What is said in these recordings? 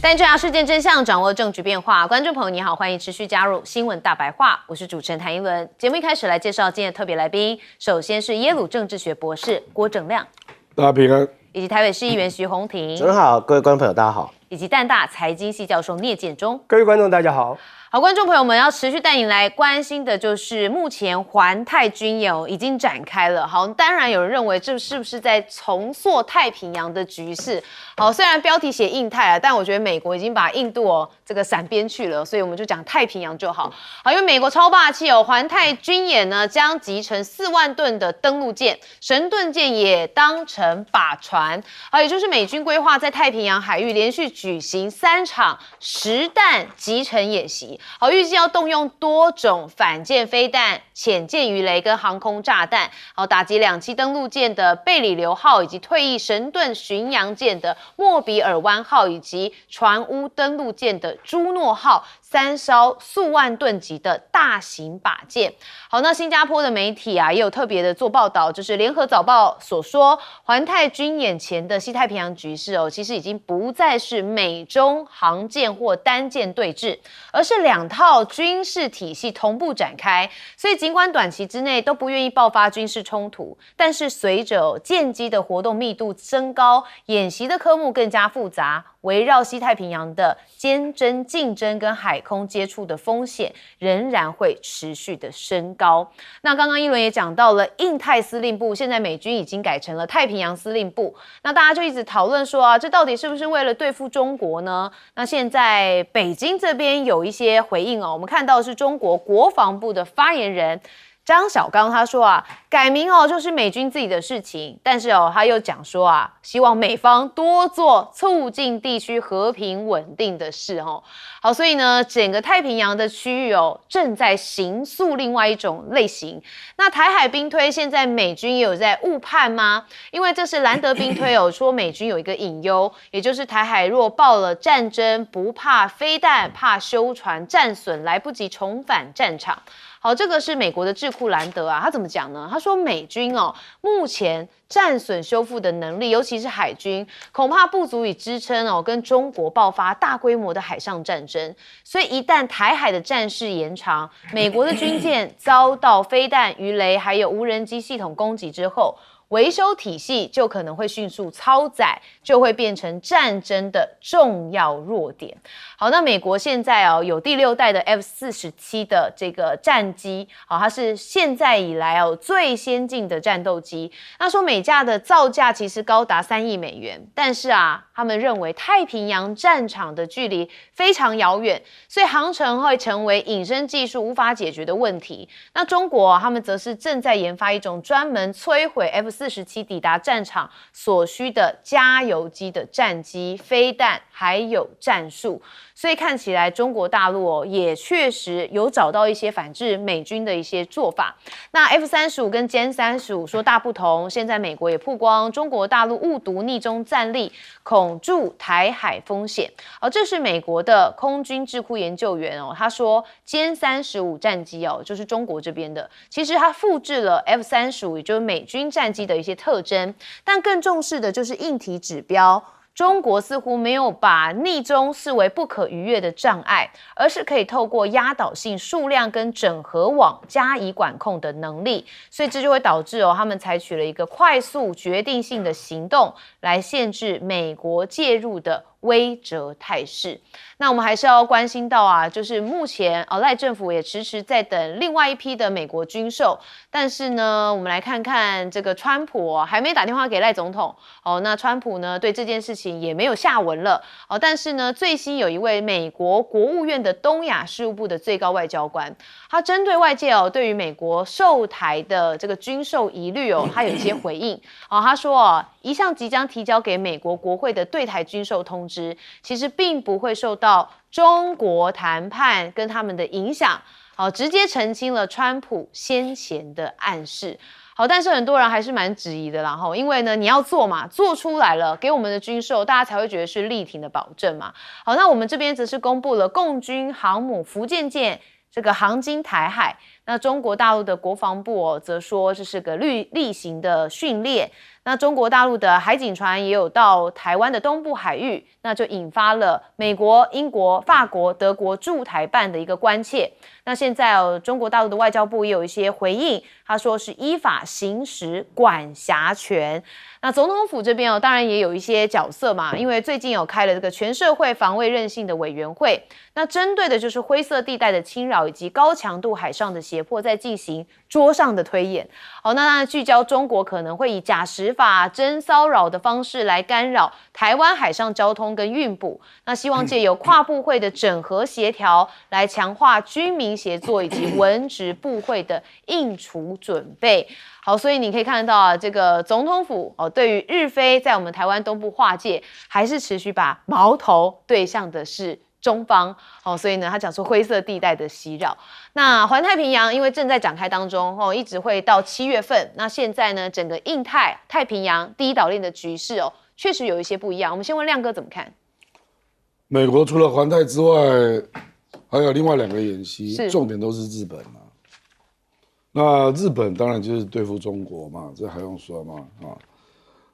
带追查事件真相，掌握证据变化。观众朋友你好，欢迎持续加入新闻大白话，我是主持人谭一伦。节目一开始来介绍今天的特别来宾，首先是耶鲁政治学博士郭正亮，大家平安。以及台北市议员徐宏庭，主持人好，各位观众朋友大家好，以及淡大财经系教授聂建中，各位观众大家好。好，观众朋友们要持续带你来关心的就是目前环太军演已经展开了。好，当然有人认为这是不是在重塑太平洋的局势？好，虽然标题写印太啊，但我觉得美国已经把印度这个闪边去了，所以我们就讲太平洋就好。好，因为美国超霸气环太军演呢将集成4万吨的登陆舰，神盾舰也当成靶船。好，也就是美军规划在太平洋海域连续举行3场实弹集成演习。好，预计要动用多种反舰飞弹、潜舰鱼雷跟航空炸弹，好打击2栖登陆舰的贝里流号，以及退役神盾巡洋舰的莫比尔湾号，以及船坞登陆舰的朱诺号，3艘数万吨级的大型靶舰。好，那新加坡的媒体也有特别的做报道，就是联合早报所说，环太军演前的西太平洋局势其实已经不再是美中航舰或单舰对峙，而是2套军事体系同步展开。所以尽管短期之内都不愿意爆发军事冲突，但是随着舰机的活动密度升高，演习的科目更加复杂，围绕西太平洋的坚贞竞争跟海空接触的风险仍然会持续的升高。那刚刚一轮也讲到了印太司令部，现在美军已经改成了太平洋司令部。那大家就一直讨论说这到底是不是为了对付中国呢？那现在北京这边有一些回应我们看到是中国国防部的发言人张小刚他说改名就是美军自己的事情，但是他又讲说希望美方多做促进地区和平稳定的事好，所以呢，整个太平洋的区域正在形塑另外一种类型。那台海兵推现在美军也有在误判吗？因为这是兰德兵推说美军有一个隐忧，也就是台海若爆了战争，不怕飞弹，怕修船战损，来不及重返战场。好，这个是美国的智库兰德他怎么讲呢？他说美军目前战损修复的能力，尤其是海军，恐怕不足以支撑跟中国爆发大规模的海上战争。所以一旦台海的战事延长，美国的军舰遭到飞弹、鱼雷还有无人机系统攻击之后，维修体系就可能会迅速超载，就会变成战争的重要弱点。好，那美国现在有第6代的 F-47的这个战机，它是现在以来最先进的战斗机。那说每架的造价其实高达3亿美元，但是他们认为太平洋战场的距离非常遥远，所以航程会成为隐身技术无法解决的问题。那中国他们则是正在研发一种专门摧毁 F-47抵达战场所需的加油机的战机、飞弹还有战术。所以看起来中国大陆也确实有找到一些反制美军的一些做法。那 F-35跟歼35说大不同，现在美国也曝光中国大陆误读逆中战力，恐助台海风险。这是美国的空军智库研究员他说歼35战机就是中国这边的，其实它复制了 F-35，也就是美军战机的一些特征，但更重视的就是硬体指标。中国似乎没有把逆中视为不可逾越的障碍，而是可以透过压倒性数量跟整合网加以管控的能力，所以这就会导致他们采取了一个快速决定性的行动来限制美国介入的威慑态势。那我们还是要关心到就是目前赖政府也迟迟在等另外一批的美国军售，但是呢，我们来看看这个川普还没打电话给赖总统那川普呢对这件事情也没有下文了但是呢，最新有一位美国国务院的东亚事务部的最高外交官，他针对外界对于美国售台的这个军售疑虑他有一些回应他说一项即将提交给美国国会的对台军售通知，其实并不会受到中国谈判跟他们的影响直接澄清了川普先前的暗示。好，但是很多人还是蛮质疑的啦因为呢你要做嘛，做出来了给我们的军售，大家才会觉得是力挺的保证嘛。好，那我们这边则是公布了共军航母福建舰这个航经台海，那中国大陆的国防部则说这是个例行的训练。那中国大陆的海警船也有到台湾的东部海域，那就引发了美国、英国、法国、德国驻台办的一个关切。那现在中国大陆的外交部也有一些回应，他说是依法行使管辖权。那总统府这边当然也有一些角色嘛，因为最近有开了这个全社会防卫韧性的委员会，那针对的就是灰色地带的侵扰以及高强度海上的胁迫，在进行桌上的推演。好，那聚焦中国可能会以假实法、真骚扰的方式来干扰台湾海上交通跟运补，那希望借由跨部会的整合协调，来强化军民协作以及文职部会的应处准备。好，所以你可以看到啊，这个总统府对于日非在我们台湾东部划界，还是持续把矛头对向的是中方。所以呢，他讲说灰色地带的袭扰。那环太平洋因为正在展开当中，一直会到7月份。那现在呢，整个印太太平洋第一岛链的局势确实有一些不一样。我们先问亮哥怎么看？美国除了环太之外，还有另外2个演习，重点都是日本啊。那日本当然就是对付中国嘛，这还用说吗？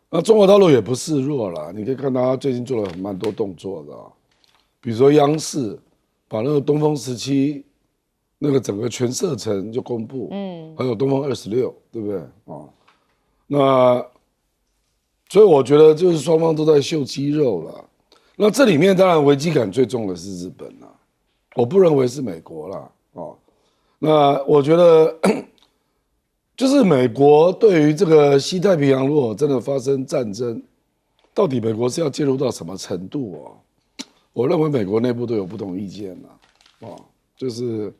那中国大陆也不示弱啦，你可以看到他最近做了蛮多动作的比如说央视把那个东风17那个整个全射程就公布，还有东风26，对不对那所以我觉得就是双方都在秀肌肉啦。那这里面当然危机感最重的是日本啦，我不认为是美国啦那我觉得就是美国对于这个西太平洋如果真的发生战争，到底美国是要介入到什么程度我认为美国内部都有不同意见就是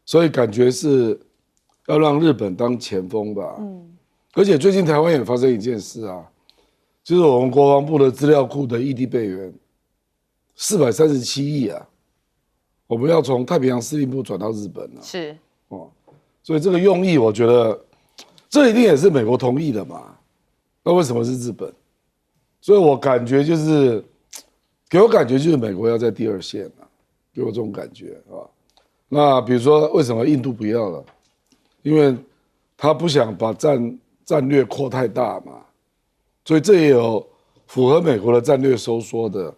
所以感觉是要让日本当前锋吧。而且最近台湾也发生一件事就是我们国防部的资料库的异地备援437亿我们要从太平洋司令部转到日本是所以这个用意，我觉得这一定也是美国同意的嘛。那为什么是日本？所以我感觉就是给我感觉就是美国要在第2线给我这种感觉那比如说为什么印度不要了？因为他不想把战略扩太大嘛，所以这也有符合美国的战略收缩的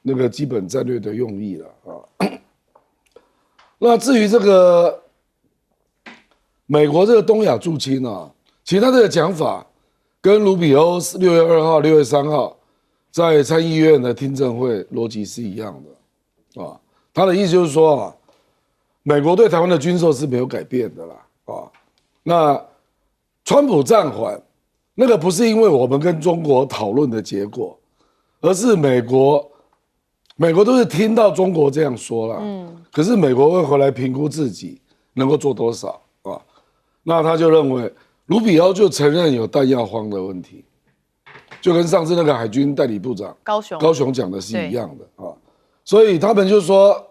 那个基本战略的用意了那至于这个美国这个东亚驻青其实他这个讲法跟卢比欧6月2号、6月3号在参议院的听证会逻辑是一样的他的意思就是说美国对台湾的军售是没有改变的啦那川普暂缓那个不是因为我们跟中国讨论的结果，而是美国都是听到中国这样说啦可是美国会回来评估自己能够做多少那他就认为卢比欧就承认有弹药荒的问题，就跟上次那个海军代理部长高雄讲的是一样的所以他们就说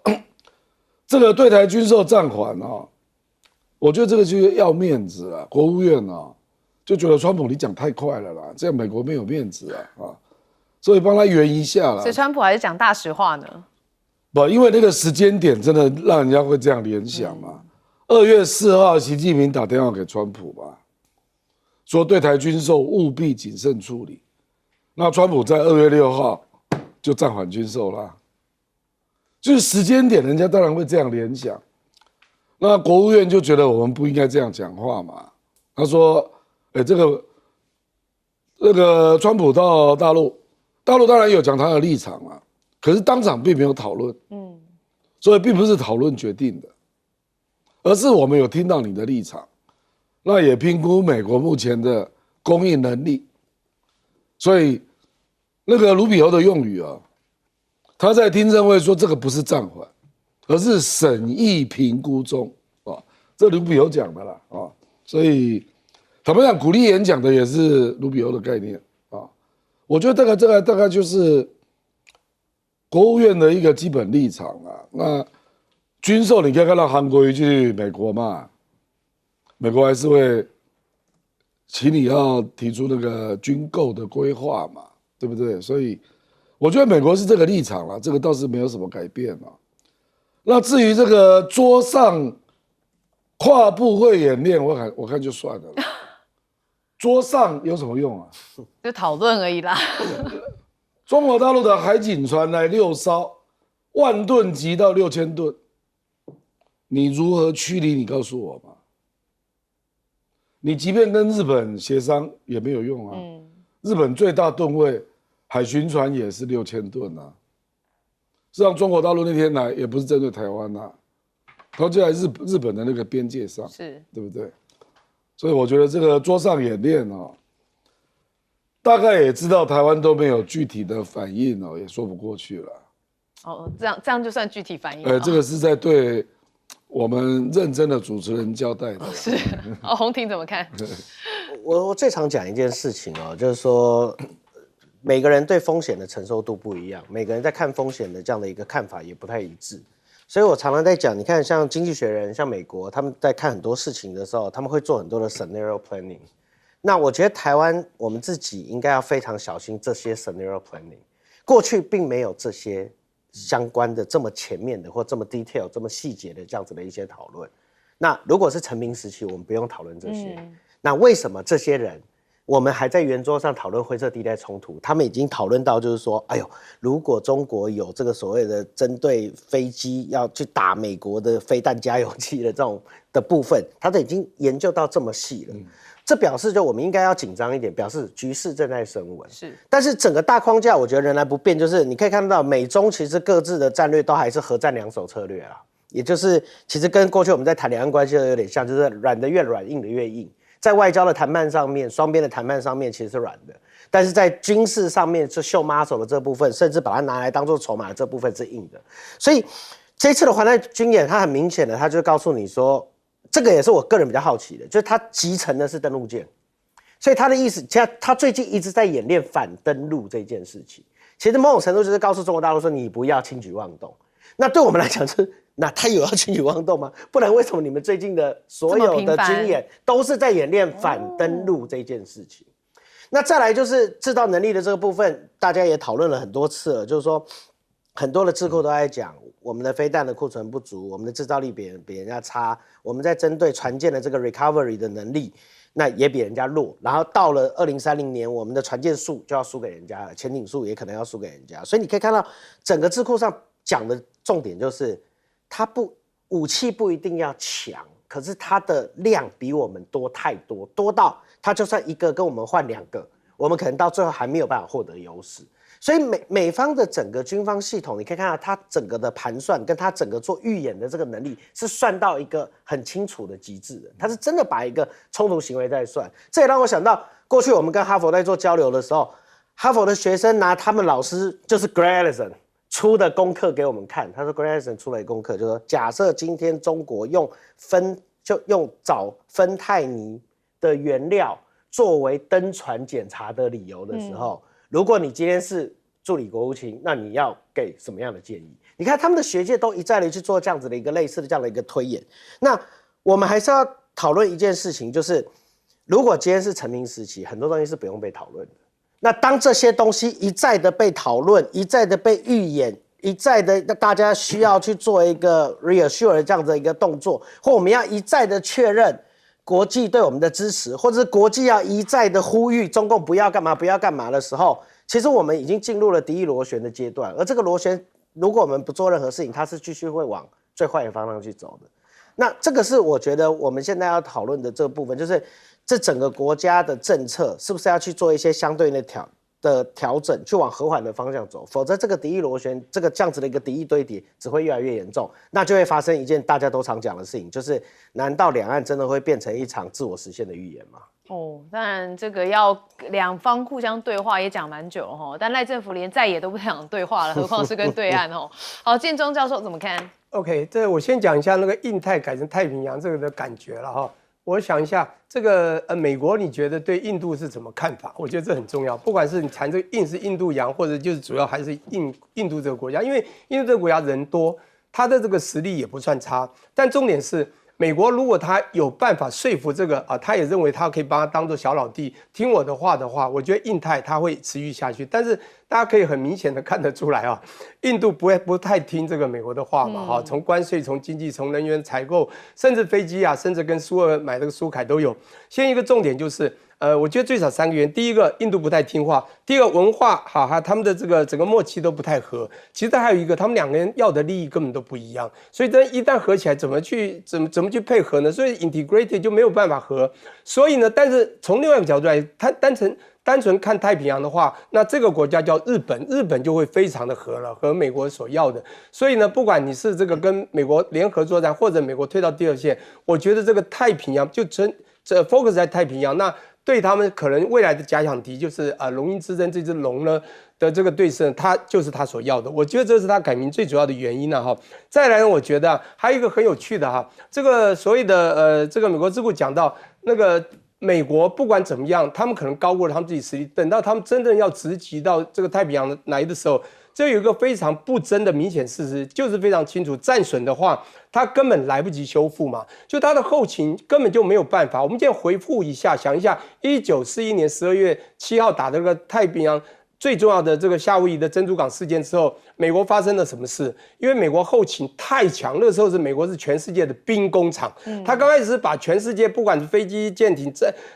这个对台军售暂缓我觉得这个就是要面子啦，国务院就觉得川普你讲太快了啦，这样美国没有面子所以帮他圆一下啦。所以川普还是讲大实话呢？不，因为那个时间点真的让人家会这样联想嘛。2月4号，习近平打电话给川普嘛，说对台军售务必谨慎处理。那川普在2月6号就暂缓军售啦，就是时间点，人家当然会这样联想。那国务院就觉得我们不应该这样讲话嘛。他说：“这个川普到大陆当然有讲他的立场可是当场并没有讨论，所以并不是讨论决定的。”而是我们有听到你的立场，那也评估美国目前的供应能力，所以那个卢比欧的用语他在听证会说这个不是暂缓，而是审议评估中这卢比欧讲的啦所以坦白讲，鼓励演讲的也是卢比欧的概念我觉得这个大概就是国务院的一个基本立场那军售你可以看到韩国瑜去美国嘛，美国还是会请你要提出那个军购的规划嘛，对不对？所以我觉得美国是这个立场啦，这个倒是没有什么改变那至于这个桌上跨部会演练，我看就算了啦。桌上有什么用啊？就讨论而已啦。中国大陆的海警船来6艘，1吨级到6000吨，你如何驱离？你告诉我嘛。你即便跟日本协商也没有用啊。日本最大吨位海巡船也是6000吨啊。实际上，中国大陆那天来也不是针对台湾啊，他就在日本的那个边界上，是，对不对？所以我觉得这个桌上演练哦，大概也知道台湾都没有具体的反应哦，也说不过去了。哦，这样就算具体反应。这个是在对我们认真的主持人交代的。是，洪庭怎么看？我最常讲一件事情哦，就是说每个人对风险的承受度不一样，每个人在看风险的这样的一个看法也不太一致。所以我常常在讲，你看像经济学人，像美国，他们在看很多事情的时候，他们会做很多的 scenario planning。那我觉得台湾我们自己应该要非常小心这些 scenario planning。过去并没有这些相关的这么前面的或这么 detail、这么细节的这样子的一些讨论。那如果是陈明时期，我们不用讨论这些。那为什么这些人？我们还在圆桌上讨论灰色地带冲突，他们已经讨论到就是说，哎呦，如果中国有这个所谓的针对飞机要去打美国的飞弹加油器的这种的部分，他都已经研究到这么细了。这表示就我们应该要紧张一点，表示局势正在升温。是，但是整个大框架我觉得仍然不变，就是你可以看到美中其实各自的战略都还是核战两手策略啊，也就是其实跟过去我们在谈两岸关系的有点像，就是软的越软，硬的越硬。在外交的谈判上面，双边的谈判上面其实是软的，但是在军事上面是秀 muscle 的这部分，甚至把它拿来当做筹码的这部分是硬的。所以这次的环太军演，它很明显的，它就告诉你说，这个也是我个人比较好奇的，就是它集成的是登陆舰，所以它的意思，其实它最近一直在演练反登陆这件事情，其实某种程度就是告诉中国大陆说，你不要轻举妄动。那对我们来讲是。那他有要轻举妄动吗？不然为什么你们最近的所有的军演都是在演练反登陆这件事情？那再来就是制造能力的这个部分，大家也讨论了很多次了，就是说很多的智库都在讲我们的飞弹的库存不足，我们的制造力比人家差，我们在针对船舰的这个 recovery 的能力，那也比人家弱。然后到了2030年，我们的船舰数就要输给人家了，潜艇数也可能要输给人家。所以你可以看到整个智库上讲的重点就是。它武器不一定要强，可是它的量比我们多太多，多到它就算一个跟我们换2个，我们可能到最后还没有办法获得优势。所以美方的整个军方系统，你可以看到它整个的盘算跟它整个做预演的这个能力是算到一个很清楚的极致的，它是真的把一个冲突行为在算。这也让我想到过去我们跟哈佛在做交流的时候，哈佛的学生拿他们老师就是 Greg Ellison出的功课给我们看，他说 Greg Ellison 出了一个功课，就说假设今天中国用找芬太尼的原料作为登船检查的理由的时候，如果你今天是助理国务卿，那你要给什么样的建议？你看他们的学界都一再的去做这样子的一个类似的这样的一个推演。那我们还是要讨论一件事情，就是如果今天是陈明时期，很多东西是不用被讨论的。那当这些东西一再的被讨论，一再的被预演，一再的大家需要去做一个 reassure 这样的一个动作，或我们要一再的确认国际对我们的支持，或者是国际要一再的呼吁中共不要干嘛不要干嘛的时候，其实我们已经进入了敌意螺旋的阶段。而这个螺旋，如果我们不做任何事情，它是继续会往最坏的方向去走的。那这个是我觉得我们现在要讨论的这个部分，就是这整个国家的政策是不是要去做一些相对应的调整，去往和缓的方向走，否则这个敌意螺旋，这样子的一个敌意堆叠只会越来越严重，那就会发生一件大家都常讲的事情，就是难道两岸真的会变成一场自我实现的预言吗？当然这个要两方互相对话也讲蛮久了，但赖政府连在野都不想对话了，何况是跟对岸。好，建中教授怎么看？ OK， 这我先讲一下那个印太改成太平洋这个的感觉了哈。我想一下，这个美国你觉得对印度是怎么看法？我觉得这很重要，不管是你谈这个印是印度洋，或者就是主要还是印度这个国家，因为印度这个国家人多，它的这个实力也不算差，但重点是美国如果他有办法说服这个他也认为他可以把他当做小老弟，听我的话的话，我觉得印太他会持续下去。但是大家可以很明显的看得出来印度不太听这个美国的话嘛从关税、从经济、从能源采购，甚至飞机甚至跟苏俄买这个苏凯都有。现在一个重点就是。我觉得最少3个原因。第一个，印度不太听话；第二个，文化他们的这个整个默契都不太合。其实还有一个，他们2个人要的利益根本都不一样。所以这一旦合起来，怎么去配合呢？所以 integrated 就没有办法合。所以呢，但是从另外一个角度来，他单纯看太平洋的话，那这个国家叫日本，日本就会非常的合了，和美国所要的。所以呢，不管你是这个跟美国联合作战，或者美国退到第2线，我觉得这个太平洋就focus 在太平洋那。对他们可能未来的假想敌就是龙鹰之争这只龙呢的这个对胜，他就是他所要的。我觉得这是他改名最主要的原因再来呢，我觉得还有一个很有趣的这个所谓的这个美国智库讲到那个美国不管怎么样，他们可能高过了他们自己实力，等到他们真正要直击到这个太平洋来的时候。这有一个非常不争的明显事实，就是非常清楚，战损的话，它根本来不及修复嘛，就它的后勤根本就没有办法。我们现在回复一下，想一下，1941年12月7号打这个太平洋最重要的这个夏威夷的珍珠港事件之后，美国发生了什么事？因为美国后勤太强，那个时候美国是全世界的兵工厂，他刚开始把全世界不管是飞机、舰艇、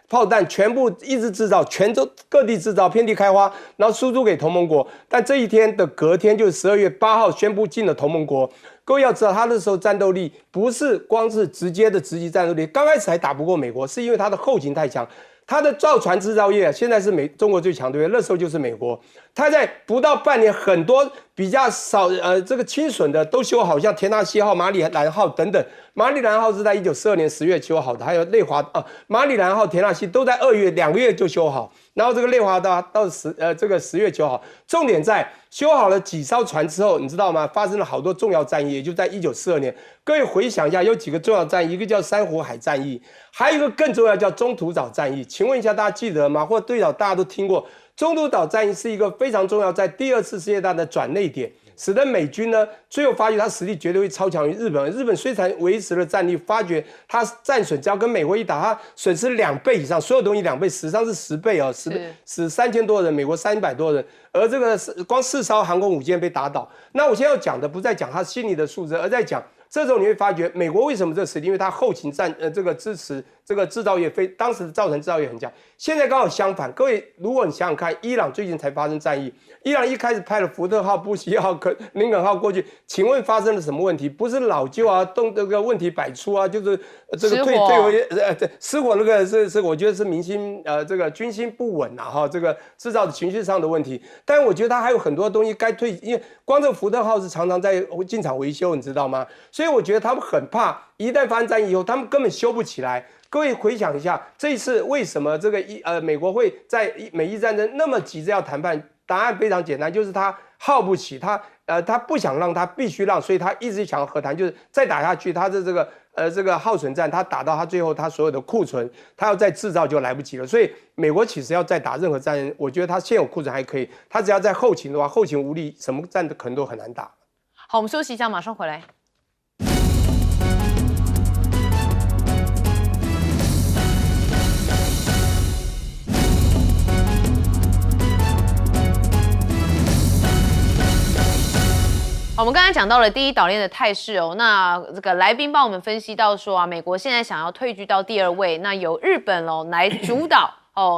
炮弹全部一直制造，全州各地制造，遍地开花，然后输出给同盟国。但这一天的隔天，就是12月8号宣布进了同盟国。各位要知道，他那时候战斗力不是光是直接的直击战斗力，刚开始还打不过美国，是因为他的后勤太强。他的造船制造业现在是中国最强，对不对？那时候就是美国，他在不到半年，很多比较少这个轻损的都修好，像田纳西号、马里兰号等等。马里兰号是在1942年10月修好的，还有内华马里兰号、田纳西都在2月2个月就修好，然后这个内华到这个10月修好。重点在修好了几艘船之后，你知道吗？发生了好多重要战役，也就在1942年。各位回想一下，有几个重要战役，一个叫珊瑚海战役，还有一个更重要叫中途岛战役。请问一下，大家记得吗？或者最少大家都听过，中途岛战役是一个非常重要，在第2次世界大战的转捩点。使得美军呢，最后发觉他实力绝对会超强于日本。日本虽然维持了战力，发觉他战损只要跟美国一打，他损失2倍以上，所有东西2倍，死伤是10倍死3000多人，美国300多人，而这个光4艘航空母舰被打倒。那我现在要讲的不在讲他心里的素质，而在讲。这时候你会发觉，美国为什么这个实力？因为它后勤这个支持这个制造业当时造成制造业很强。现在刚好相反，各位，如果你想想看，伊朗最近才发生战役，伊朗一开始派了福特号、布希号、林肯号过去，请问发生了什么问题？不是老旧这个问题百出就是这个退回失火那个是我觉得是民心这个军心不稳这个制造的情绪上的问题。但我觉得它还有很多东西该退，因为光这个福特号是常常在进厂维修，你知道吗？所以我觉得他们很怕，一旦发生战役以后，他们根本修不起来。各位回想一下，这一次为什么这个美国会在美伊战争那么急着要谈判？答案非常简单，就是他耗不起，他不想让，他必须让，所以他一直想要和谈，就是再打下去，他的这个耗损战，他打到他最后他所有的库存，他要再制造就来不及了。所以美国其实要再打任何战争，我觉得他现有库存还可以，他只要在后勤的话，后勤无力，什么战可能都很难打。好，我们休息一下，马上回来。我们刚才讲到了第一岛链的态势那这个来宾帮我们分析到说美国现在想要退居到第2位，那由日本来主导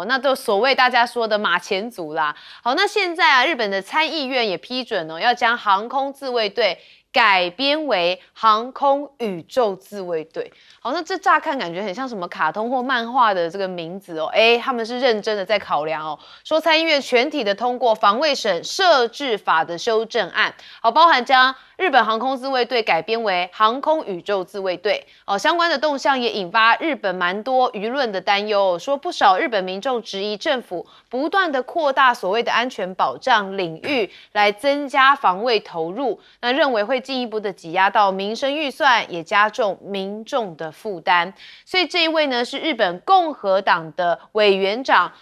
那就所谓大家说的马前卒啦。好，那现在日本的参议院也批准要将航空自卫队改编为航空宇宙自卫队。好，那这乍看感觉很像什么卡通或漫画的这个名字他们是认真的在考量说参议院全体的通过防卫省设置法的修正案，好，包含将日本航空自卫队改编为航空宇宙自卫队相关的动向也引发日本蛮多舆论的担忧说不少日本民众质疑政府不断的扩大所谓的安全保障领域来增加防卫投入，那认为会会进一步的挤压到民生预算，也加重民众的负担。所以这一位呢是日本共和党的委员长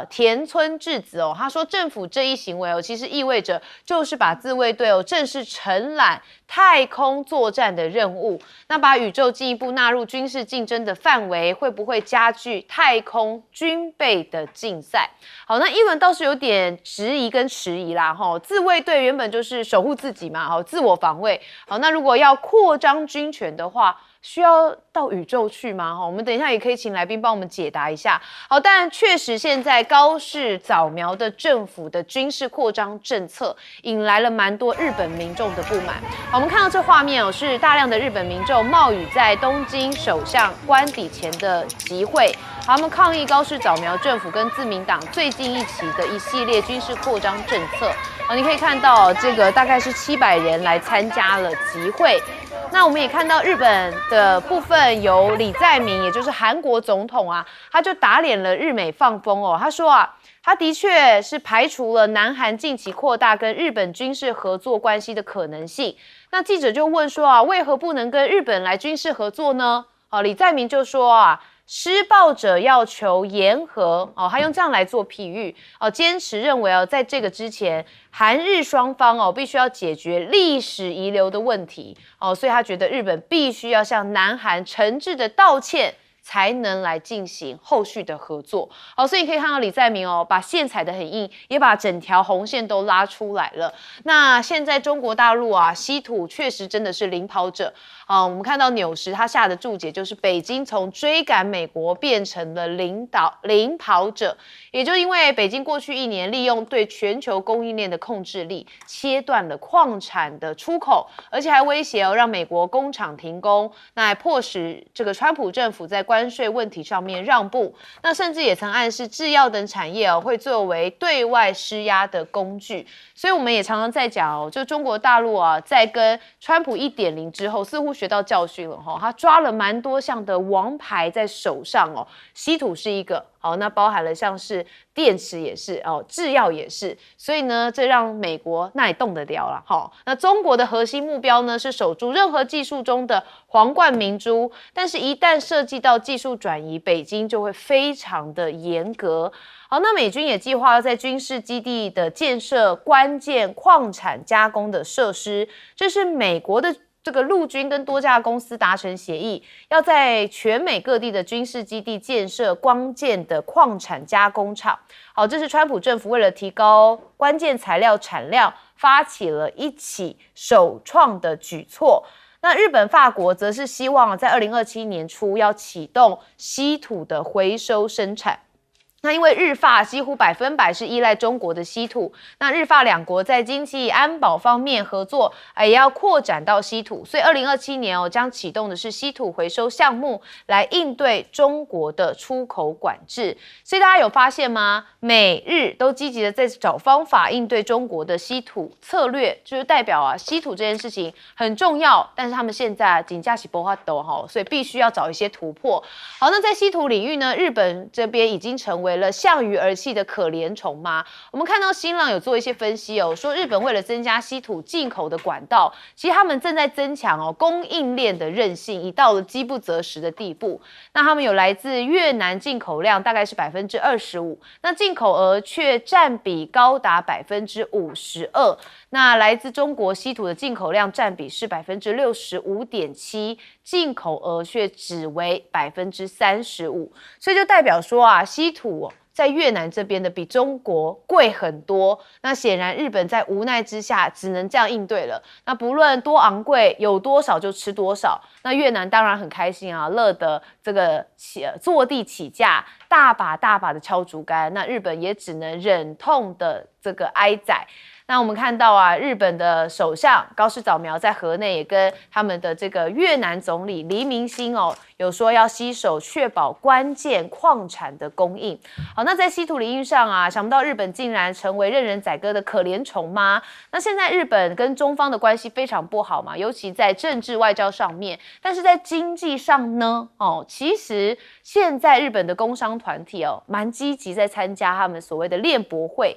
田村智子哦，他说政府这一行为哦，其实意味着就是把自卫队哦正式承揽太空作战的任务。那把宇宙进一步纳入军事竞争的范围，会不会加剧太空军备的竞赛？好，那一文倒是有点质疑跟迟疑啦哈。自卫队原本就是守护自己嘛，自我防卫。好，那如果要扩张军权的话，需要到宇宙去吗？我们等一下也可以请来宾帮我们解答一下。好，但确实现在高市早苗的政府的军事扩张政策引来了蛮多日本民众的不满。好，我们看到这画面哦，是大量的日本民众冒雨在东京首相官邸前的集会，他们抗议高市早苗政府跟自民党最近一期的一系列军事扩张政策。好，你可以看到这个大概是700人来参加了集会。那我们也看到日本的部分由李在明，也就是韩国总统啊，他就打脸了日美放风哦。他说啊，他的确是排除了南韩近期扩大跟日本军事合作关系的可能性。那记者就问说啊，为何不能跟日本来军事合作呢？李在明就说啊，施暴者要求言和他用这样来做譬喻坚持认为在这个之前，韩日双方必须要解决历史遗留的问题所以他觉得日本必须要向南韩诚挚的道歉，才能来进行后续的合作。好，所以你可以看到李在明把线踩得很硬，也把整条红线都拉出来了。那现在中国大陆啊，稀土确实真的是领跑者我们看到纽时他下的注解就是北京从追赶美国变成了领跑者，也就因为北京过去1年利用对全球供应链的控制力，切断了矿产的出口，而且还威胁让美国工厂停工，那还迫使这个川普政府在关税问题上面让步，那甚至也曾暗示制药等产业会作为对外施压的工具。所以我们也常常在讲就中国大陆在跟川普1.0之后，似乎学到教训了他抓了蛮多项的王牌在手上稀土是一个那包含了像是电池也是制药也是，所以呢，这让美国那也动得了了那中国的核心目标呢是守住任何技术中的皇冠明珠，但是一旦涉及到技术转移，北京就会非常的严格。好，那美军也计划要在军事基地的建设关键矿产加工的设施，这是美国的这个陆军跟多家公司达成协议，要在全美各地的军事基地建设关键的矿产加工厂。好，这是川普政府为了提高关键材料产量，发起了一起首创的举措。那日本、法国则是希望在2027年初要启动稀土的回收生产。那因为日法几乎100%是依赖中国的稀土，那日法两国在经济安保方面合作也要扩展到稀土，所以2027年将启动的是稀土回收项目，来应对中国的出口管制。所以大家有发现吗？美日都积极的在找方法应对中国的稀土策略，就是代表稀土这件事情很重要，但是他们现在真的是没办法所以必须要找一些突破。好，那在稀土领域呢，日本这边已经成为了向鱼而泣的可怜虫吗？我们看到新浪有做一些分析说日本为了增加稀土进口的管道，其实他们正在增强供应链的韧性，已到了饥不择食的地步。那他们有来自越南进口量大概是25%，那进口额却占比高达52%。那来自中国稀土的进口量占比是65.7%，进口额却只为35%，所以就代表说稀土在越南这边的比中国贵很多。那显然日本在无奈之下只能这样应对了。那不论多昂贵，有多少就吃多少。那越南当然很开心乐得这个坐地起价，大把大把的敲竹竿。那日本也只能忍痛的这个哀哉。那我们看到日本的首相高市早苗在河内也跟他们的这个越南总理黎明星有说要携手确保关键矿产的供应。好，那在稀土领域上想不到日本竟然成为任人宰割的可怜虫吗？那现在日本跟中方的关系非常不好嘛，尤其在政治外交上面，但是在经济上呢其实现在日本的工商团体哦，蛮积极在参加他们所谓的练博会。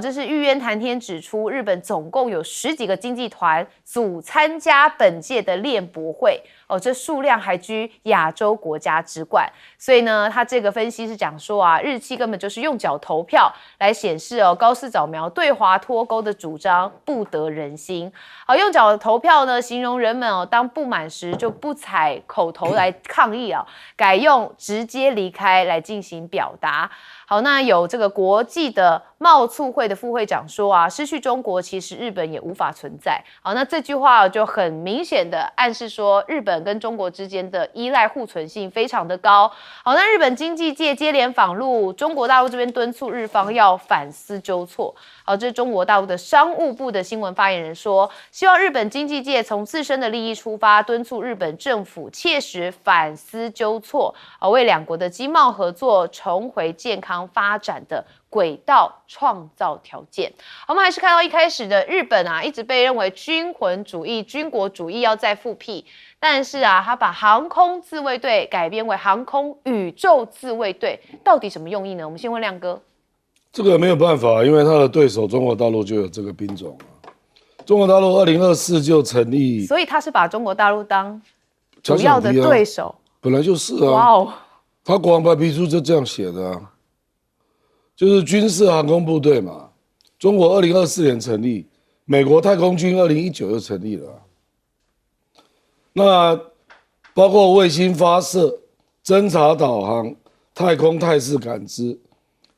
这是玉渊谈天指出，日本总共有10几个经济团组参加本届的练博会这数量还居亚洲国家之冠。所以呢，他这个分析是讲说日企根本就是用脚投票来显示高市早苗对华脱钩的主张不得人心。用脚投票呢，形容人们当不满时就不采口头来抗议改用直接离开来进行表达。好，那有这个国际的贸促会的副会长说失去中国，其实日本也无法存在。好，那这句话就很明显的暗示说，日本跟中国之间的依赖互存性非常的高。好，那日本经济界接连访陆，中国大陆这边敦促日方要反思纠错。好，这是中国大陆的商务部的新闻发言人说，希望日本经济界从自身的利益出发，敦促日本政府切实反思纠错，为两国的经贸合作重回健康发展的轨道创造条件。我们还是看到一开始的日本一直被认为军魂主义、军国主义要再复辟，但是他把航空自卫队改编为航空宇宙自卫队，到底什么用意呢？我们先问亮哥。这个没有办法，因为他的对手中国大陆就有这个兵种中国大陆2024就成立，所以他是把中国大陆当主要的对手，本来就是哇哦，他国防白皮书就这样写的就是军事航空部队嘛。中国2024年成立，美国太空军2019就成立了那包括卫星发射、侦察导航、太空态势感知，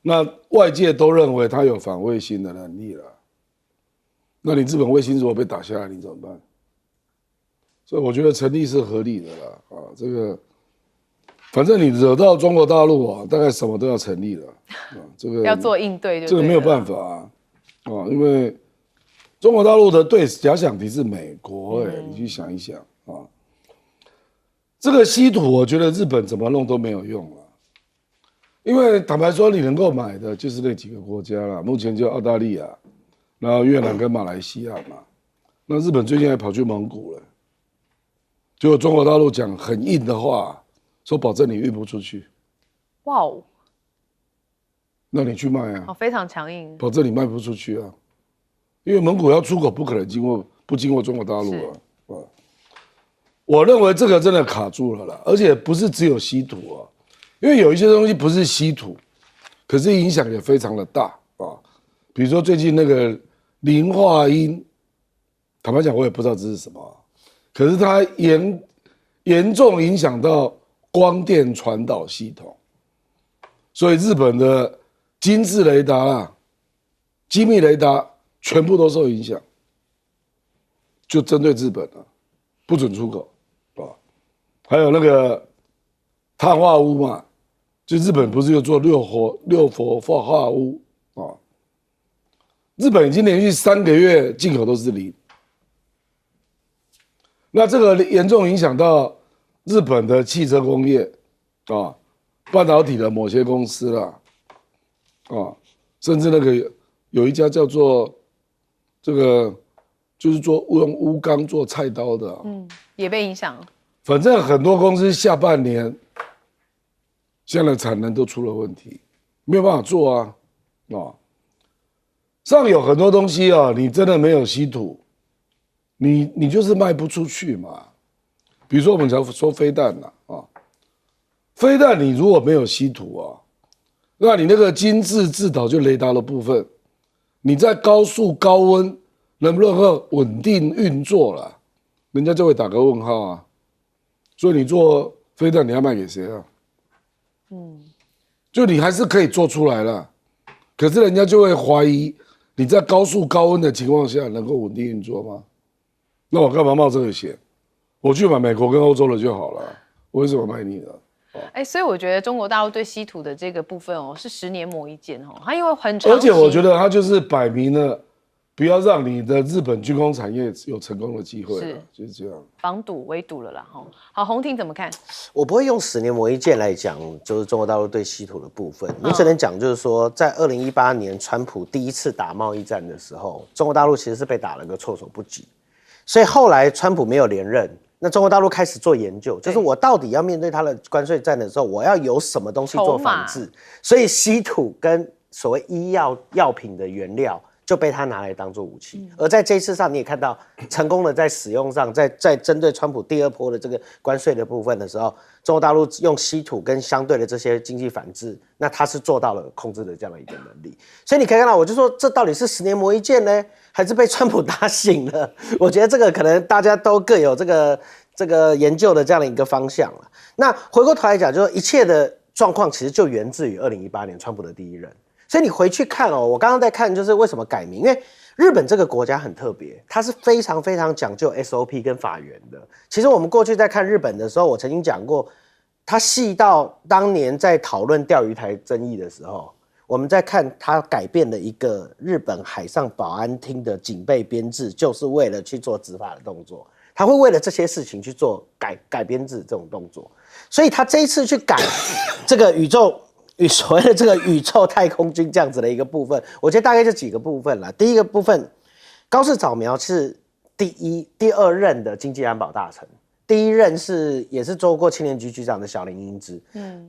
那外界都认为他有反卫星的能力了。那你日本卫星如果被打下来，你怎么办？所以我觉得成立是合理的啦。这个反正你惹到中国大陆大概什么都要成立了这个要做应对，这个没有办法因为中国大陆的假想敌是美国你去想一想这个稀土我觉得日本怎么弄都没有用了。因为坦白说，你能够买的就是那几个国家了，目前就澳大利亚，然后越南跟马来西亚嘛。那日本最近还跑去蒙古了，结果中国大陆讲很硬的话，说保证你运不出去。哇哦，那你去卖非常强硬，保证你卖不出去因为蒙古要出口不可能不经过中国大陆我认为这个真的卡住了啦，而且不是只有稀土因为有一些东西不是稀土，可是影响也非常的大比如说最近那个磷化铟，坦白讲我也不知道这是什么可是它严重影响到光电传导系统，所以日本的精致雷达机密雷达全部都受影响，就针对日本不准出口还有那个碳化钨嘛，就日本不是有做六氟化钨日本已经连续3个月进口都是零，那这个严重影响到日本的汽车工业半导体的某些公司甚至那个有一家叫做这个就是用钨钢做菜刀的也被影响了。反正很多公司下半年现在的产能都出了问题，没有办法做上有很多东西你真的没有稀土，你就是卖不出去嘛。比如说我们讲说飞弹飞弹你如果没有稀土那你那个精致制导就雷达的部分，你在高速高温能不能够稳定运作了，人家就会打个问号所以你做飞弹你要卖给谁就你还是可以做出来了，可是人家就会怀疑你在高速高温的情况下能够稳定运作吗？那我干嘛冒这个险？我去买美国跟欧洲的就好了，我为什么买你的？所以我觉得中国大陆对稀土的这个部分是10年磨一剑它因为很长期，而且我觉得它就是摆明了不要让你的日本军工产业有成功的机会就是这样，防堵围堵了啦好，洪庭怎么看？我不会用10年磨一剑来讲，就是中国大陆对稀土的部分。我只能讲，就是说，在2018年川普第一次打贸易战的时候，中国大陆其实是被打了个措手不及。所以后来川普没有连任，那中国大陆开始做研究，就是我到底要面对它的关税战的时候，我要有什么东西做反制？所以稀土跟所谓医药品的原料就被他拿来当做武器。而在这一次上，你也看到成功的在使用上，在针对川普第二波的这个关税的部分的时候，中国大陆用稀土跟相对的这些经济反制，那他是做到了控制的这样的一个能力。所以你可以看到，我就说这到底是10年磨一剑呢，还是被川普打醒了？我觉得这个可能大家都各有这个研究的这样的一个方向了。那回过头来讲，就是一切的状况其实就源自于2018年川普的第一任。所以你回去看哦，我刚刚在看就是为什么改名，因为日本这个国家很特别，它是非常非常讲究 SOP 跟法源的。其实我们过去在看日本的时候，我曾经讲过，它细到当年在讨论钓鱼台争议的时候，我们在看它改变了一个日本海上保安厅的警备编制，就是为了去做执法的动作。他会为了这些事情去做改编制这种动作，所以他这一次去改这个所谓的这个宇宙太空军这样子的一个部分，我觉得大概就几个部分啦。第一个部分，高市早苗是第二任的经济安保大臣，第一任也是做过青年局局长的小林英之，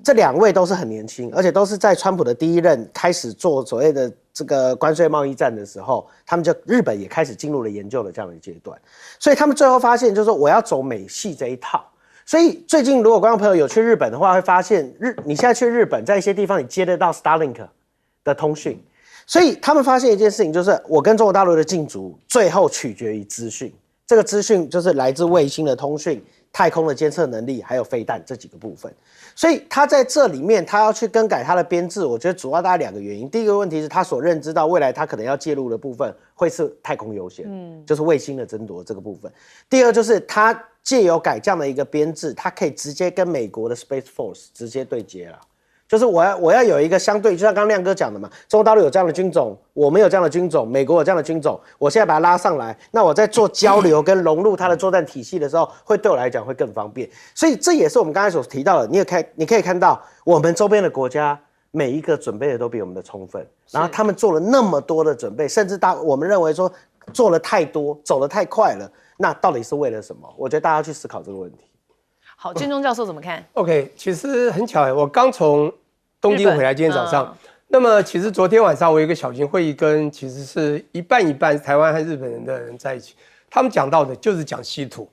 这2位都是很年轻，而且都是在川普的第一任开始做所谓的这个关税贸易战的时候，他们日本也开始进入了研究的这样的阶段，所以他们最后发现就是说我要走美系这一套。所以最近如果观众朋友有去日本的话，会发现你现在去日本，在一些地方你接得到 Starlink 的通讯，所以他们发现一件事情，就是我跟中国大陆的竞逐最后取决于资讯，这个资讯就是来自卫星的通讯、太空的监测能力，还有飞弹这几个部分。所以他在这里面，他要去更改他的编制，我觉得主要大概2个原因。第一个问题是他所认知到未来他可能要介入的部分会是太空优先，就是卫星的争夺这个部分。第二就是他借由改这样的一个编制，他可以直接跟美国的 Space Force 直接对接了。就是我要有一个相对，就像刚刚亮哥讲的嘛，中国大陆有这样的军种，我们有这样的军种，美国有这样的军种，我现在把它拉上来，那我在做交流跟融入它的作战体系的时候，会对我来讲会更方便。所以这也是我们刚才所提到的，你可以看到我们周边的国家每一个准备的都比我们的充分，然后他们做了那么多的准备，甚至我们认为说做了太多，走得太快了，那到底是为了什么？我觉得大家要去思考这个问题。好，建中教授怎么看 ？OK， 其实很巧，我刚从东京回来，今天早上。那么其实昨天晚上我有一个小型会议，跟其实是一半一半台湾和日本人的人在一起，他们讲到的就是讲稀土。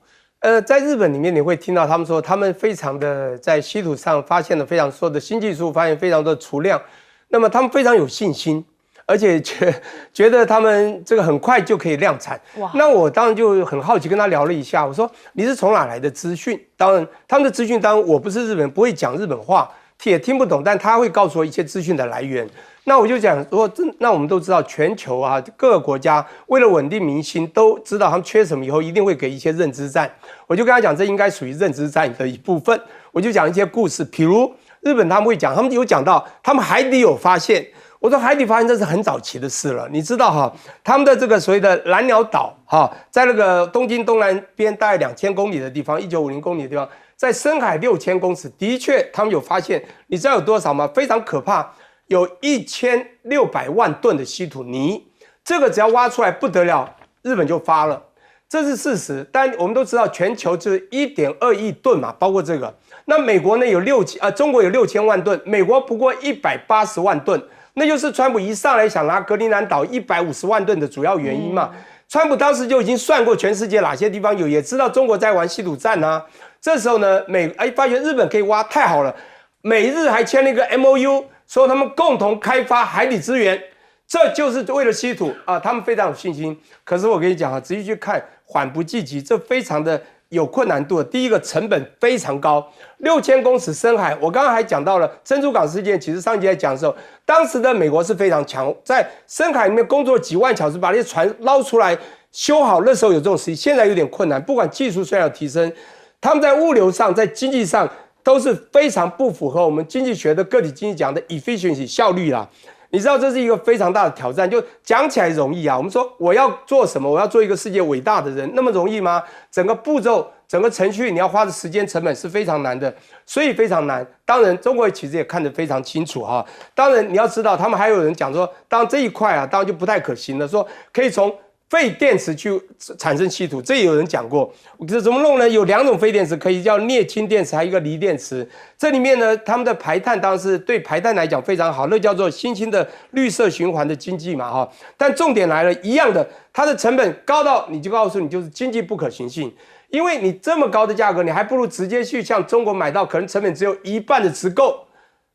在日本里面你会听到他们说，他们非常的在稀土上发现了非常多的新技术，发现非常多的储量，那么他们非常有信心。而且觉得他们这个很快就可以量产。那我当然就很好奇，跟他聊了一下。我说你是从哪来的资讯？当然他们的资讯，当然我不是日本人，不会讲日本话，也听不懂，但他会告诉我一些资讯的来源。那我就讲说，那我们都知道，全球啊各个国家为了稳定民心，都知道他们缺什么以后，一定会给一些认知战。我就跟他讲，这应该属于认知战的一部分。我就讲一些故事，比如日本他们会讲，他们有讲到他们海底有发现。我说海底发现这是很早期的事了，你知道哈，他们的这个所谓的蓝鸟岛哈，在那个东京东南边大概2000公里的地方，1950公里的地方，在深海6000公尺，的确他们有发现，你知道有多少吗？非常可怕，有1600万吨的稀土泥，这个只要挖出来不得了，日本就发了，这是事实。但我们都知道全球就是1.2亿吨嘛，包括这个。那美国呢中国有6000万吨，美国不过180万吨。那就是川普一上来想拿格陵兰岛150万吨的主要原因嘛。川普当时就已经算过全世界哪些地方有，也知道中国在玩稀土战啊。这时候呢，发觉日本可以挖，太好了，美日还签了一个 MOU， 说他们共同开发海底资源，这就是为了稀土啊，他们非常有信心。可是我跟你讲啊，仔细去看，缓不济急，这非常的有困难度的。第一个成本非常高，6000公尺深海，我刚刚还讲到了珍珠港事件，其实上一集在讲的时候，当时的美国是非常强，在深海里面工作几万小时，把那些船捞出来修好，那时候有这种事情，现在有点困难。不管技术虽然有提升，他们在物流上、在经济上都是非常不符合我们经济学的个体经济讲的 efficiency 效率啦。你知道这是一个非常大的挑战，就讲起来容易啊。我们说我要做什么，我要做一个世界伟大的人，那么容易吗？整个步骤、整个程序，你要花的时间成本是非常难的，所以非常难。当然，中国其实也看得非常清楚哈。当然，你要知道，他们还有人讲说，当然这一块啊，当然就不太可行了，说可以从废电池去产生稀土，这也有人讲过。这怎么弄呢？有2种废电池，可以叫镍氢电池，还有一个锂电池。这里面呢，他们的排碳当然是对排碳来讲非常好，那叫做新兴的绿色循环的经济嘛，哈。但重点来了，一样的，它的成本高到你就告诉你就是经济不可行性，因为你这么高的价格，你还不如直接去向中国买到，可能成本只有1半的池购。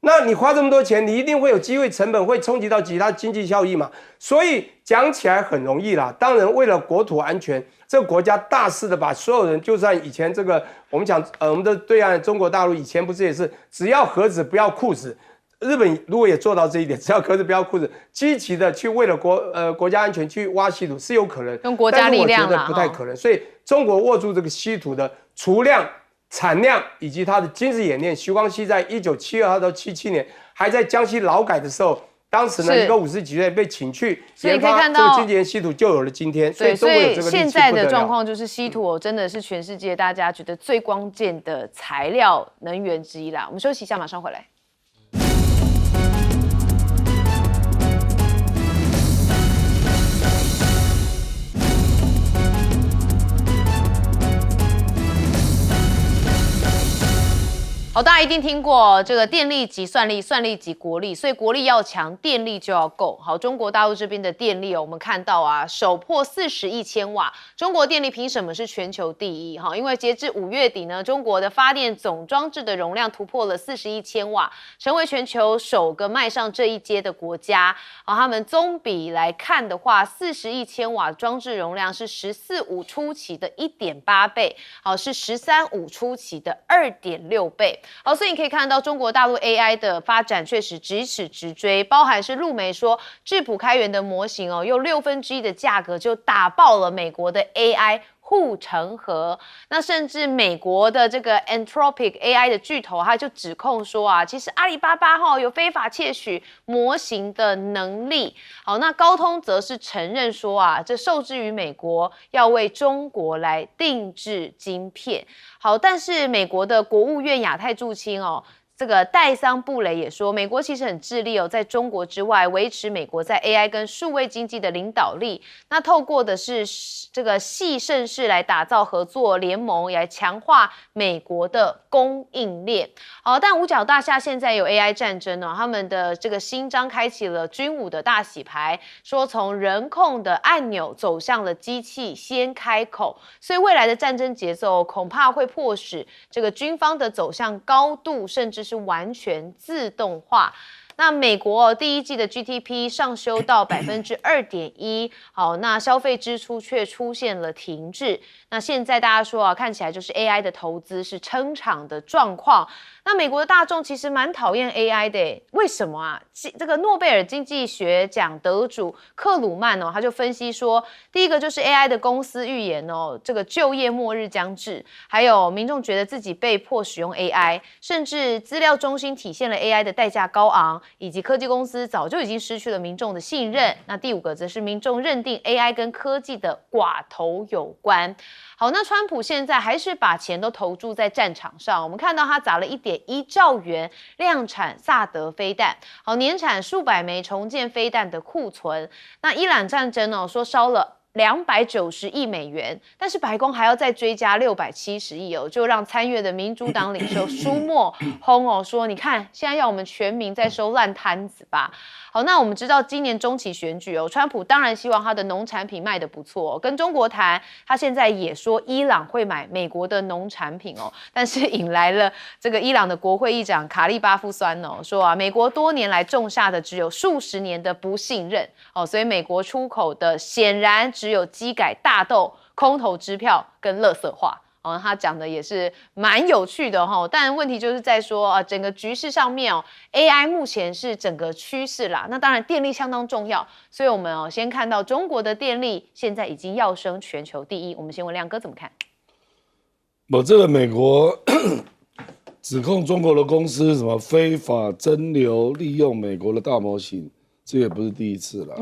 那你花这么多钱，你一定会有机会成本会冲击到其他经济效益嘛？所以讲起来很容易啦。当然，为了国土安全，这个国家大肆的把所有人，就算以前这个我们讲，我们的对岸中国大陆以前不是也是只要盒子不要裤子，日本如果也做到这一点，只要盒子不要裤子，积极的去为了国家安全去挖稀土是有可能，用国家力量啦，但是我觉得不太可能。所以中国握住这个稀土的储量、产量以及它的经济演练，徐光熙在1972到77年还在江西劳改的时候，当时呢一个50几岁被请去研发这个经济稀土，就有了今天。所以中国有这个力气不得了。现在的状况就是稀土真的是全世界大家觉得最关键的材料能源之一啦。我们休息一下，马上回来。好，大家一定听过这个电力即算力，算力即国力，所以国力要强，电力就要够。好，中国大陆这边的电力我们看到啊，首破40亿千瓦，中国电力凭什么是全球第一？哈，因为截至5月底呢，中国的发电总装置的容量突破了40亿千瓦，成为全球首个迈上这一阶的国家。好，他们综比来看的话，40亿千瓦装置容量是14.5初期的1.8倍，好，是13.5初期的2.6倍。好，所以你可以看到中国大陆 AI 的发展确实咫尺直追，包含是陆媒说质朴开源的模型用1/6的价格就打爆了美国的 AI。护城河，那甚至美国的这个 Anthropic AI 的巨头，他就指控说啊，其实阿里巴巴有非法窃取模型的能力。好，那高通则是承认说啊，这受制于美国要为中国来定制晶片。好，但是美国的国务院亚太驻青这个戴桑布雷也说，美国其实很致力在中国之外维持美国在 AI 跟数位经济的领导力。那透过的是这个系盛世来打造合作联盟，来强化美国的供应链。好，但五角大厦现在有 AI 战争他们的这个新章开启了军武的大洗牌，说从人控的按钮走向了机器先开口，所以未来的战争节奏恐怕会迫使这个军方的走向高度甚至是完全自动化。那美国第一季的 GDP 上修到2.1%，好，那消费支出却出现了停滞。那现在大家说看起来就是 AI 的投资是撑场的状况。那美国的大众其实蛮讨厌 AI 的，为什么啊？这个诺贝尔经济学奖得主克鲁曼他就分析说，第一个就是 AI 的公司预言这个就业末日将至，还有民众觉得自己被迫使用 AI， 甚至资料中心体现了 AI 的代价高昂，以及科技公司早就已经失去了民众的信任。那第五个则是民众认定 AI 跟科技的寡头有关。好，那川普现在还是把钱都投注在战场上，我们看到他砸了1.1兆元量产萨德飞弹，好，年产数百枚重建飞弹的库存。那伊朗战争说烧了290亿美元，但是白宫还要再追加670亿就让参阅的民主党领袖舒默轰说，你看现在要我们全民在收烂摊子吧。好，那我们知道今年中期选举川普当然希望他的农产品卖得不错跟中国谈，他现在也说伊朗会买美国的农产品但是引来了这个伊朗的国会议长卡利巴夫酸说美国多年来种下的只有数十年的不信任所以美国出口的显然只有基改大豆、空头支票跟垃圾话。他讲的也是蛮有趣的但问题就是在说整个局势上面AI 目前是整个趋势啦。那当然电力相当重要，所以我们先看到中国的电力现在已经要升全球第一。我们先问亮哥怎么看？这个美国指控中国的公司什么非法蒸馏利用美国的大模型，这也不是第一次了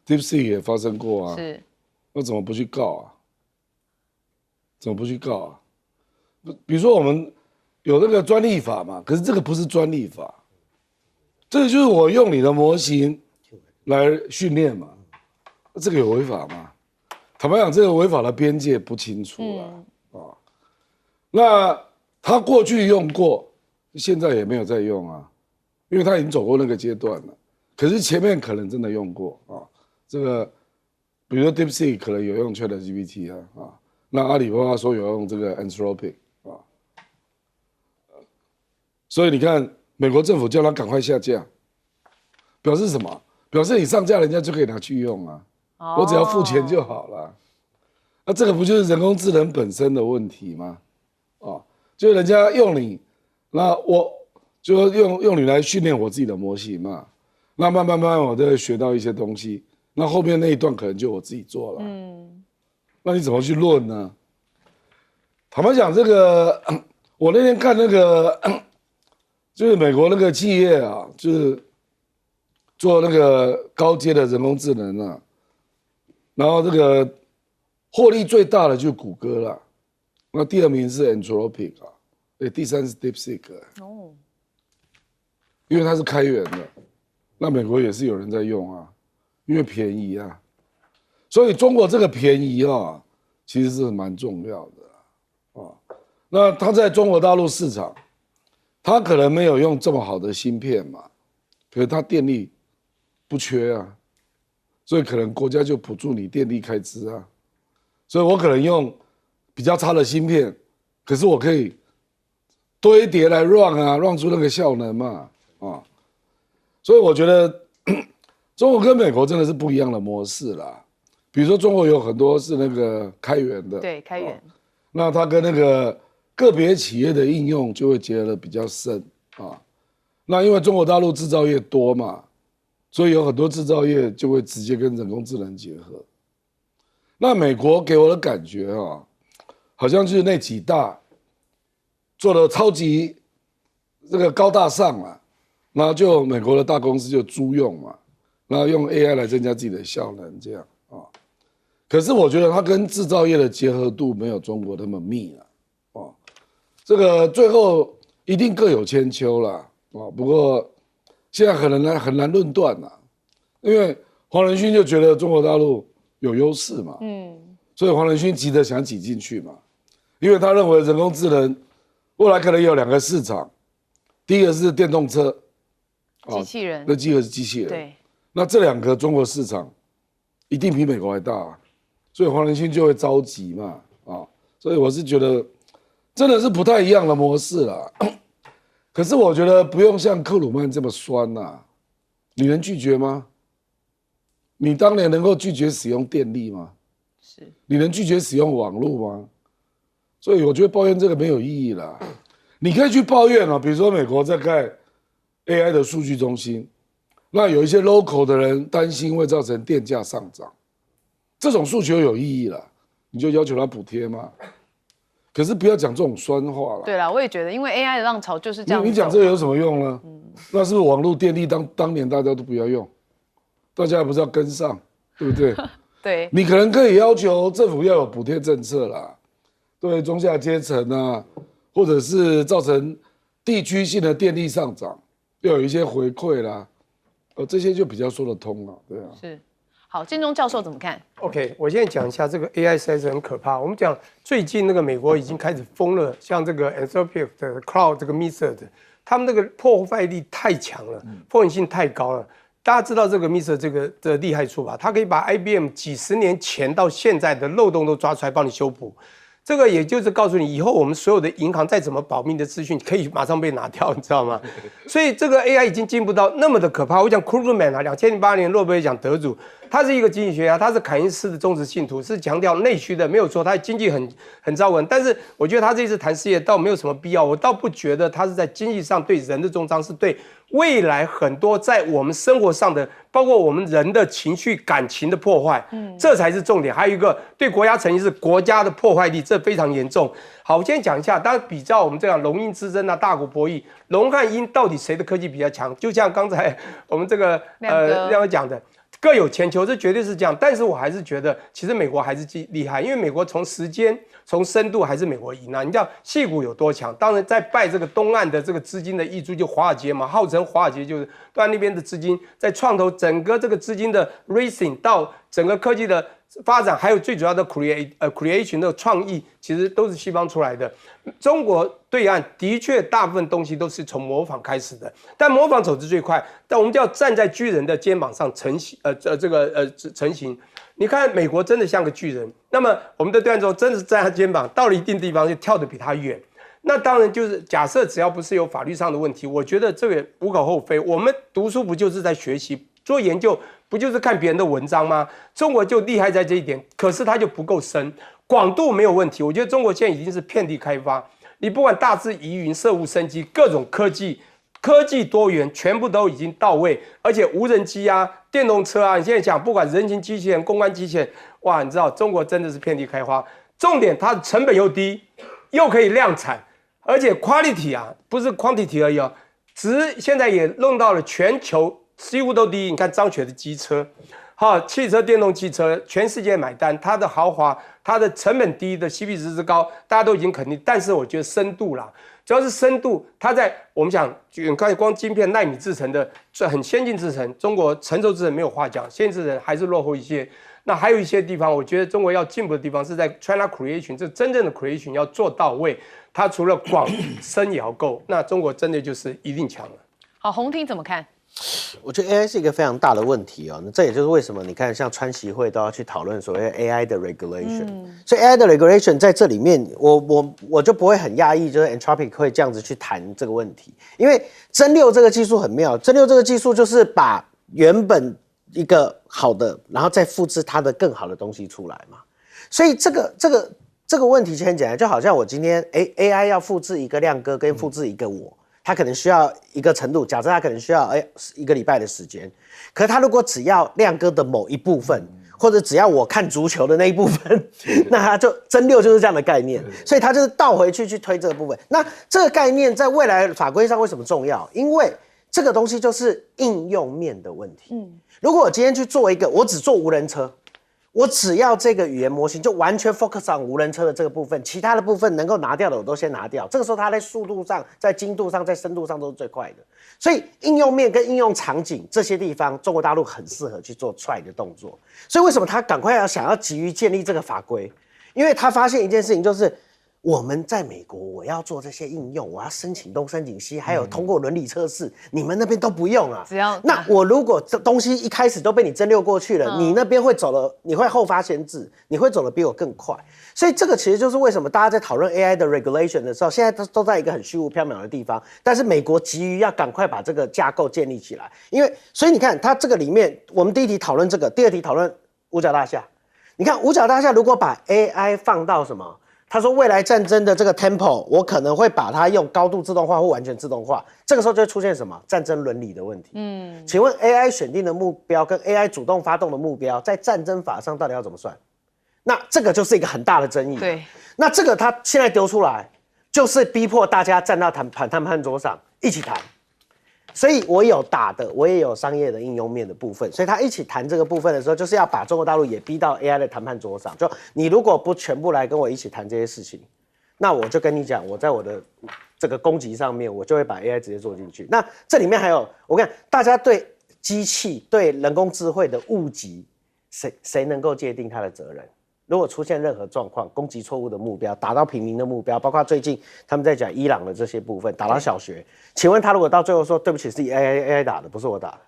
DeepSeek 也发生过是，那怎么不去告啊？怎么不去告啊？比如说我们有那个专利法嘛，可是这个不是专利法，这个就是我用你的模型来训练嘛，这个有违法吗？坦白讲，这个违法的边界不清楚了那他过去用过，现在也没有再用啊，因为他已经走过那个阶段了。可是前面可能真的用过这个比如说 DeepSeek 可能有用 ChatGPT 那阿里巴巴说有用这个 Anthropic 所以你看，美国政府叫他赶快下架，表示什么？表示你上架，人家就可以拿去用啊。我只要付钱就好了。那这个不就是人工智能本身的问题吗？就人家用你，那我就用你来训练我自己的模型嘛。那慢慢我就会学到一些东西，那后面那一段可能就我自己做了。那你怎么去论呢？坦白讲，这个我那天看那个，就是美国那个企业就是做那个高阶的人工智能然后这个获利最大的就是谷歌了，那第二名是 Anthropic 第三是 DeepSeek 因为它是开源的，那美国也是有人在用因为便宜所以中国这个便宜其实是蛮重要的那它在中国大陆市场，它可能没有用这么好的芯片嘛，可是它电力不缺所以可能国家就补助你电力开支所以我可能用比较差的芯片，可是我可以堆叠来 run 出那个效能嘛所以我觉得中国跟美国真的是不一样的模式啦。比如说中国有很多是那个开源的，对，开源那它跟那个个别企业的应用就会结合的比较深那因为中国大陆制造业多嘛，所以有很多制造业就会直接跟人工智能结合。那美国给我的感觉好像就是那几大做的超级这个高大上然后就美国的大公司就租用嘛，然后用 AI 来增加自己的效能这样可是我觉得它跟制造业的结合度没有中国那么密这个最后一定各有千秋啦不过现在很难论断因为黄仁勋就觉得中国大陆有优势嘛所以黄仁勋急着想挤进去嘛，因为他认为人工智能未来可能有2个市场，第一个是电动车机器人，那第二个是机器人，对，那这2个中国市场一定比美国还大所以黄仁勋就会着急嘛所以我是觉得真的是不太一样的模式啦可是我觉得不用像克鲁曼这么酸你能拒绝吗？你当年能够拒绝使用电力吗？是，你能拒绝使用网络吗？所以我觉得抱怨这个没有意义啦。你可以去抱怨比如说美国在盖 AI 的数据中心，那有一些 local 的人担心会造成电价上涨，这种诉求有意义啦，你就要求他补贴嘛。可是不要讲这种酸话啦。对啦，我也觉得，因为 AI 的浪潮就是这样。你讲这个有什么用呢？那是不是网络电力当年大家都不要用，大家还不是要跟上，对不对？对，你可能可以要求政府要有补贴政策啦，对中下阶层或者是造成地区性的电力上涨，要有一些回馈啦，这些就比较说得通了，对是。好，建中教授怎么看 ？OK， 我现在讲一下这个 AI 实在是很可怕。我们讲最近那个美国已经开始封了，像这个 Anthropic 的 Cloud 这个 Mistral， 他们那个破坏力太强了，风险性太高了。大家知道这个 Mistral 这个的厉害处吧？它可以把 IBM 几十年前到现在的漏洞都抓出来帮你修补。这个也就是告诉你，以后我们所有的银行再怎么保密的资讯，可以马上被拿掉，你知道吗？所以这个 AI 已经进步到那么的可怕。我讲 Krugman 2008年诺贝尔奖得主，他是一个经济学家，他是凯恩斯的忠实信徒，是强调内需的，没有错。他经济很糟糕，但是我觉得他这次谈事业倒没有什么必要。我倒不觉得他是在经济上对人的重伤，是对未来很多在我们生活上的，包括我们人的情绪感情的破坏，这才是重点。还有一个对国家诚意是国家的破坏力，这非常严重。好，我今天讲一下，当然比较我们这样龙鹰之争大国博弈，龙和鹰到底谁的科技比较强？就像刚才我们这个亮哥讲的。各有千秋，这绝对是这样。但是我还是觉得，其实美国还是厉害，因为美国从时间、从深度还是美国赢你知道矽谷有多强？当然在拜这个东岸的这个资金的挹注，就华尔街嘛，号称华尔街就是对岸那边的资金在创投整个这个资金的 racing 到整个科技的发展，还有最主要的 creation 的创意，其实都是西方出来的。中国对岸的确大部分东西都是从模仿开始的，但模仿走得最快，但我们就要站在巨人的肩膀上成型。你看美国真的像个巨人，那么我们的对岸中真的是站他肩膀，到了一定地方就跳得比他远。那当然就是假设只要不是有法律上的问题，我觉得这个无可厚非。我们读书不就是在学习，做研究不就是看别人的文章吗？中国就厉害在这一点，可是它就不够深，广度没有问题。我觉得中国现在已经是遍地开发，你不管大智疑云、涉物生机，各种科技多元，全部都已经到位。而且无人机啊、电动车啊，你现在讲不管人形机器人、公关机器人，哇，你知道中国真的是遍地开花。重点它的成本又低，又可以量产。而且 quality 啊，不是 quantity 而已哦，现在也弄到了全球几乎都第一。你看张雪的机车，汽车电动汽车，全世界买单，它的豪华，它的成本低的 CP 值之高，大家都已经肯定。但是我觉得深度啦，主要是深度，它在我们讲，你看光晶片奈米制成的，这很先进制程，中国成熟制程没有话讲，先进制程还是落后一些。那还有一些地方，我觉得中国要进步的地方是在 China Creation， 这真正的 Creation 要做到位。它除了广深也要够，那中国真的就是一定强了。好，洪庭怎么看？我觉得 AI 是一个非常大的问题哦，那这也就是为什么你看像川习会都要去讨论所谓 AI 的 regulation，所以 AI 的 regulation 在这里面，我就不会很讶异，就是 Anthropic 会这样子去谈这个问题，因为真六这个技术很妙，真六这个技术就是把原本一个好的，然后再复制它的更好的东西出来嘛，所以这个问题其实很简单，就好像我今天AI 要复制一个亮哥跟复制一个我，它可能需要一个程度，假设它可能需要1个礼拜的时间，可是它如果只要亮哥的某一部分，或者只要我看足球的那一部分，那它就真六就是这样的概念，所以它就是倒回去推这个部分。那这个概念在未来法规上为什么重要？因为这个东西就是应用面的问题。如果我今天去做一个，我只做无人车。我只要这个语言模型就完全 focus on 无人车的这个部分，其他的部分能够拿掉的我都先拿掉。这个时候它在速度上、在精度上、在深度上都是最快的。所以应用面跟应用场景这些地方，中国大陆很适合去做 try 的动作。所以为什么他赶快想要急于建立这个法规？因为他发现一件事情，就是我们在美国，我要做这些应用，我要申请东申请西，还有通过伦理测试，你们那边都不用啊。只要那我如果这东西一开始都被你真溜过去了，你那边会走了，你会后发先至，你会走得比我更快。所以这个其实就是为什么大家在讨论 AI 的 regulation 的时候，现在都在一个很虚无缥缈的地方，但是美国急于要赶快把这个架构建立起来，因为所以你看，它这个里面，我们第一题讨论这个，第二题讨论五角大厦。你看五角大厦如果把 AI 放到什么？他说未来战争的这个 tempo， 我可能会把它用高度自动化或完全自动化，这个时候就会出现什么战争伦理的问题。请问 AI 选定的目标跟 AI 主动发动的目标，在战争法上到底要怎么算？那这个就是一个很大的争议。对，那这个他现在丢出来，就是逼迫大家站到谈判桌上一起谈。所以我有打的，我也有商业的应用面的部分，所以他一起谈这个部分的时候，就是要把中国大陆也逼到 AI 的谈判桌上。就你如果不全部来跟我一起谈这些事情，那我就跟你讲，我在我的这个攻击上面，我就会把 AI 直接做进去。那这里面还有，我看大家对机器、对人工智慧的误击，谁能够界定它的责任？如果出现任何状况，攻击错误的目标，打到平民的目标，包括最近他们在讲伊朗的这些部分，打到小学，请问他如果到最后说对不起是 AI 打的，不是我打的，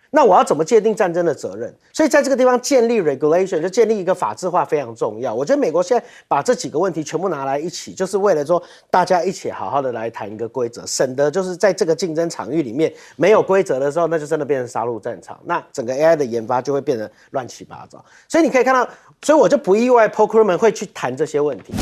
那我要怎么界定战争的责任？所以在这个地方建立 regulation， 就建立一个法制化非常重要。我觉得美国现在把这几个问题全部拿来一起，就是为了说大家一起好好的来谈一个规则，省得就是在这个竞争场域里面没有规则的时候，那就真的变成杀戮战场，那整个 AI 的研发就会变得乱七八糟。所以你可以看到，所以我就不意外 Paul Krugman 会去谈这些问题。